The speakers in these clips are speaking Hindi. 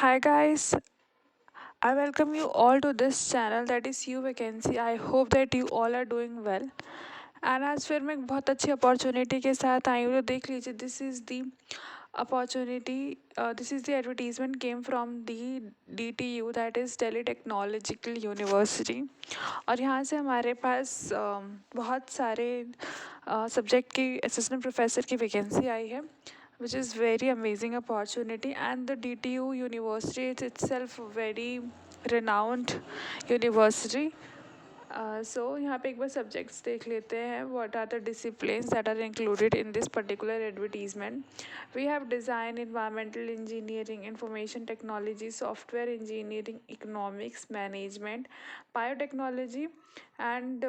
Hi guys, I welcome you all to this channel that is You Vacancy. I hope that you all are doing well. And आज फिर मैं एक बहुत अच्छी अपॉर्चुनिटी के साथ आई हूँ तो देख लीजिए this is the opportunity this is the advertisement came from the DTU that is Delhi technological university. और यहाँ से हमारे पास बहुत सारे सब्जेक्ट की असिस्टेंट प्रोफेसर की वैकेंसी आई है which is very amazing opportunity, and the DTU university is itself very renowned university. So यहाँ पे एक बार सब्जेक्ट्स देख लेते हैं. What are the disciplines that are included in this particular advertisement? We have design, environmental engineering, information technology, software engineering, economics, management, biotechnology, and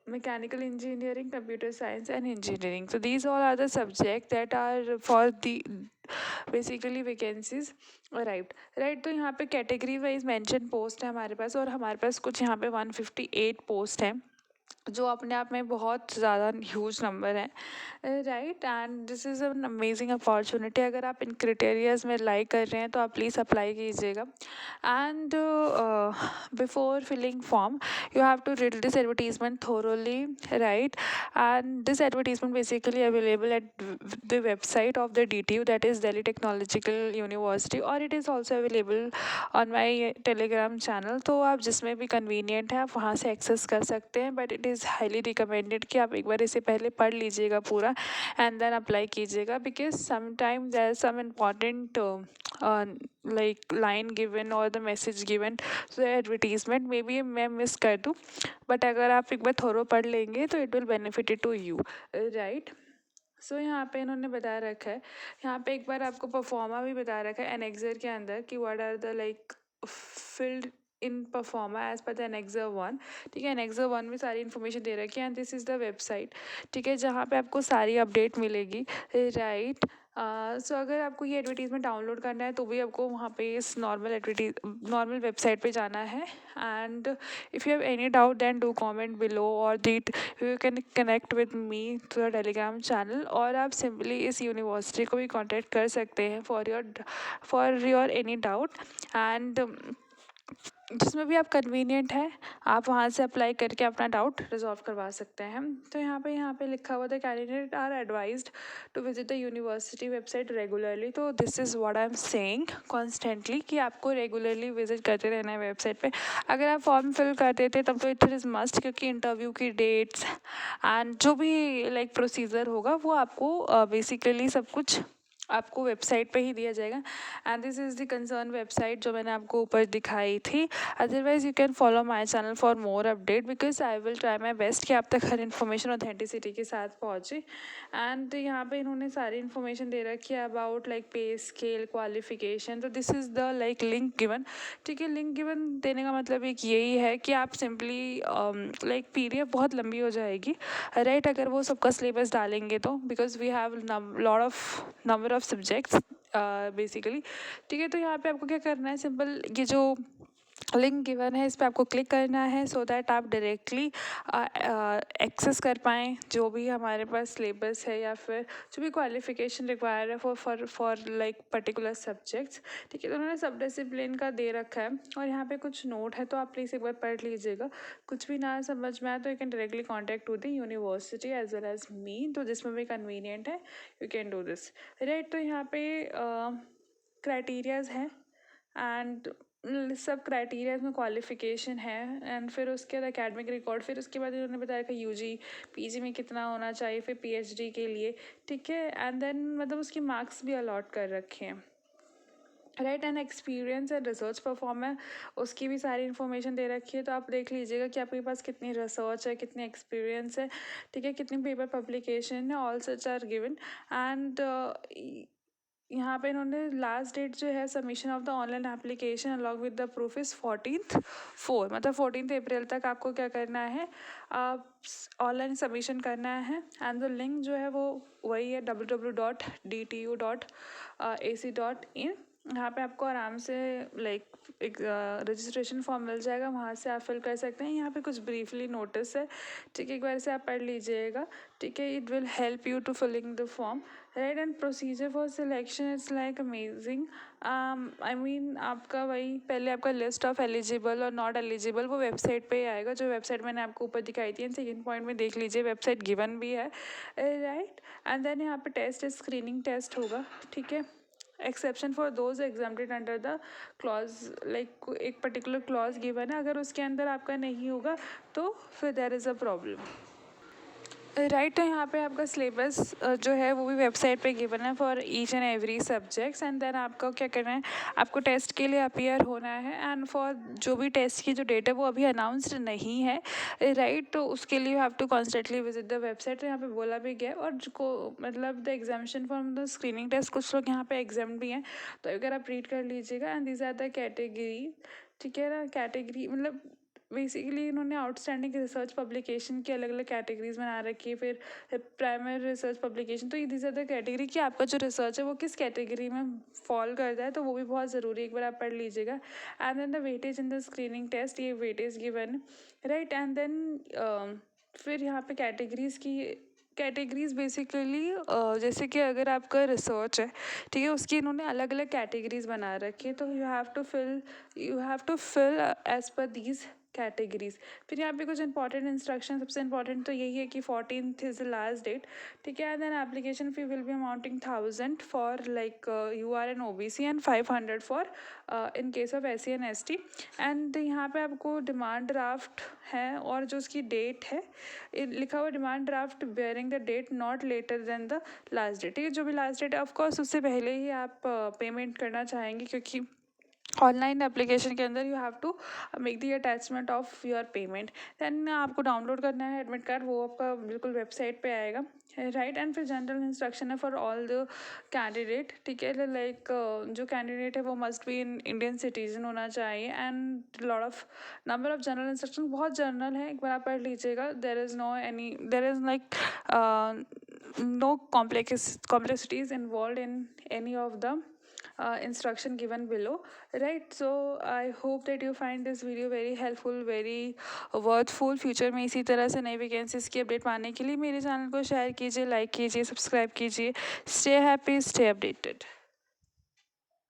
mechanical engineering, computer science, and engineering. So these all are the subjects that are for the basically vacancies right. तो यहाँ पे कैटेगरी वाइज मेंशन पोस्ट है हमारे पास, और हमारे पास कुछ यहाँ पे 158 पोस्ट हैं जो अपने आप में बहुत ज़्यादा ह्यूज नंबर है. Right, and this is an amazing opportunity. अगर आप इन क्रिटेरियाज में लाइक कर रहे हैं तो आप प्लीज़ अप्लाई कीजिएगा. And before filling form you have to read this advertisement thoroughly, right? And this advertisement basically available at the website of the DTU, that is Delhi Technological University, or it is also available on my Telegram channel. तो आप जिसमें भी convenient है आप वहाँ से access कर सकते हैं, but it is highly recommended कि आप एक बार इसे पहले पढ़ लीजिएगा पूरा and then apply कीजिएगा, because sometimes there is some important like line given or the message given so advertisement maybe मैं मिस कर दूँ, बट अगर आप एक बार थोरो पढ़ लेंगे तो it will benefit to you. Right. So यहाँ पे इन्होंने बता रखा है, यहाँ पे एक बार आपको परफॉर्मा भी बता रखा है एनेक्सर के अंदर कि what are the like field in proforma as per the annexure 1. ठीक है, एनेक्सर 1 में सारी इन्फॉर्मेशन दे रखी है and this is the website. ठीक है, जहाँ पे आपको सारी अपडेट मिलेगी. राइट. सो अगर आपको ये एडवर्टीज़मेंट डाउनलोड करना है तो भी आपको वहाँ पे इस नॉर्मल वेबसाइट पे जाना है. And if you have any doubt then do comment below, और that you can connect with me through the telegram channel, और आप सिंपली इस यूनिवर्सिटी को भी कांटेक्ट कर सकते हैं for your any doubt. And जिसमें भी आप कन्वीनियंट है आप वहाँ से अप्लाई करके अपना डाउट रिजॉल्व करवा सकते हैं. तो यहाँ पे लिखा हुआ था candidate are advised to visit the university website regularly. तो this is what I am saying constantly कि आपको रेगुलरली विजिट करते रहना है वेबसाइट पे. अगर आप फॉर्म फिल कर देते तब तो इट इज़ मस्ट, क्योंकि इंटरव्यू की डेट्स एंड जो भी लाइक प्रोसीजर होगा वो आपको बेसिकली सब कुछ आपको वेबसाइट पे ही दिया जाएगा. And this is the concern website जो मैंने आपको ऊपर दिखाई थी. Otherwise you can follow my channel for more update, because I will try my best कि आप तक हर इन्फॉर्मेशन ऑथेंटिसिटी के साथ पहुँचे. एंड यहाँ पे इन्होंने सारी इन्फॉर्मेशन दे रखी है about like pay scale, qualification. तो this is the like link given. ठीक है, लिंक गिवन देने का मतलब एक यही है कि आप सिंपली लाइक PDF बहुत लंबी हो जाएगी. राइट, अगर वो सबका सिलेबस डालेंगे तो, because we have lot of number of subjects basically. ठीक है, तो यहाँ पे आपको क्या करना है, सिंपल ये जो लिंक गिवन है इस पर आपको क्लिक करना है सो दैट आप डायरेक्टली एक्सेस कर पाएँ जो भी हमारे पास सिलेबस है या फिर जो भी क्वालिफिकेशन रिक्वायर्ड है फॉर लाइक पर्टिकुलर सब्जेक्ट्स. ठीक है, तो उन्होंने सब डिसिप्लिन का दे रखा है और यहाँ पे कुछ नोट है तो आप प्लीज़ एक बार पढ़ लीजिएगा. कुछ भी ना समझ में आए तो you can directly contact with the university as well as me. तो जिसमें भी कन्वीनियंट है you can do this. Right, तो यहाँ पे क्राइटेरियाज हैं एंड सब क्राइटेरियाज में क्वालिफिकेशन है. एंड फिर उसके बाद एकेडमिक रिकॉर्ड, फिर उसके बाद उन्होंने बताया कि UG PG में कितना होना चाहिए, फिर PhD के लिए. ठीक है, एंड देन मतलब उसके मार्क्स भी अलॉट कर रखे हैं. Right, and experience and research performance उसकी भी सारी इन्फॉर्मेशन दे रखी है. तो आप देख लीजिएगा कि आपके पास कितनी रिसर्च है, कितनी एक्सपीरियंस है. ठीक है, कितनी पेपर पब्लिकेशन है, all such are given. And यहाँ पे इन्होंने लास्ट डेट जो है submission of the online application along with the proof is 14/4, मतलब 14 अप्रैल तक आपको क्या करना है, ऑनलाइन सबमिशन करना है. एंड द लिंक जो है वो वही है www.dtu.ac.in. यहाँ पे आपको आराम से लाइक एक रजिस्ट्रेशन फॉर्म मिल जाएगा, वहाँ से आप फिल कर सकते हैं. यहाँ पे कुछ ब्रीफली नोटिस है. ठीक है, एक बार से आप पढ़ लीजिएगा. ठीक है, it will help you to filling the form. Right. And procedure for selection it's like amazing. I mean आपका वही पहले आपका लिस्ट ऑफ एलिजिबल और नॉट एलिजिबल वो वेबसाइट पे ही आएगा, जो वेबसाइट मैंने आपको ऊपर दिखाई थी। एंड सेकेंड पॉइंट में देख लीजिए वेबसाइट गिवन भी है, राइट। एंड देन यहाँ पे टेस्ट स्क्रीनिंग टेस्ट होगा, ठीक है। Exception for those exempted under the clause, like एक पर्टिकुलर क्लॉज गिवन है, अगर उसके अंदर आपका नहीं होगा तो फिर there is a problem, right. तो यहाँ पे आपका सिलेबस जो है वो भी वेबसाइट पे गिवन है for each and every subjects. And then आपको क्या करना है, आपको टेस्ट के लिए अपीयर होना है। एंड फॉर जो भी टेस्ट की जो डेट है वो अभी अनाउंस्ड नहीं है, राइट। तो उसके लिए you have to constantly visit the website. तो यहाँ पे बोला भी गया, और जो मतलब the examination from the screening test, कुछ लोग यहाँ पे एग्जाम भी हैं, तो अगर आप रीड कर लीजिएगा। And these are the category, ठीक है ना। कैटेगरी मतलब बेसिकली इन्होंने आउटस्टैंडिंग रिसर्च पब्लिकेशन की अलग अलग कैटेगरीज बना रखी है, फिर प्राइमरी रिसर्च पब्लिकेशन। तो ये दीज आर द कैटेगरी कि आपका जो रिसर्च है वो किस कैटेगरी में फॉल करता है, तो वो भी बहुत ज़रूरी है, एक बार आप पढ़ लीजिएगा। And then the weightage in the screening test, ये weightage given, right. And then फिर यहाँ पे कैटेगरीज बेसिकली जैसे कि अगर आपका रिसर्च है, ठीक है, उसकी इन्होंने अलग अलग कैटेगरीज बना रखी है, तो you have to fill as per these categories. फिर यहाँ पे कुछ इंपॉर्टेंट इंस्ट्रक्शन, सबसे इंपॉर्टेंट तो यही है कि 14th is the last date, ठीक है। Then application fee will be amounting 1000 for like you are an OBC and 500 for in case of SC and ST। And यहाँ पे आपको डिमांड ड्राफ्ट है, और जो उसकी डेट है लिखा हुआ demand draft bearing the date not later than the last date, ठीक है। जो भी लास्ट डेट है ऑफकोर्स उससे पहले ही आप पेमेंट करना चाहेंगे, क्योंकि ऑनलाइन एप्लीकेशन के अंदर you have to make the attachment of your payment. Then आपको डाउनलोड करना है एडमिट कार्ड, वो आपका बिल्कुल वेबसाइट पे आएगा, राइट। एंड फिर जनरल इंस्ट्रक्शन है फॉर ऑल द कैंडिडेट, ठीक है। लाइक जो कैंडिडेट है वो must be in Indian citizen होना चाहिए। And lot of number of general instruction, बहुत जनरल है, एक बार आप पढ़ लीजिएगा। There is like no complexities involved in any of the instruction given below, right। So I hope that you find this video very helpful, very worthful। Future में इसी तरह से नई वैकेंसीज की अपडेट पाने के लिए मेरे चैनल को शेयर कीजिए, लाइक कीजिए, सब्सक्राइब कीजिए। Stay happy, stay updated.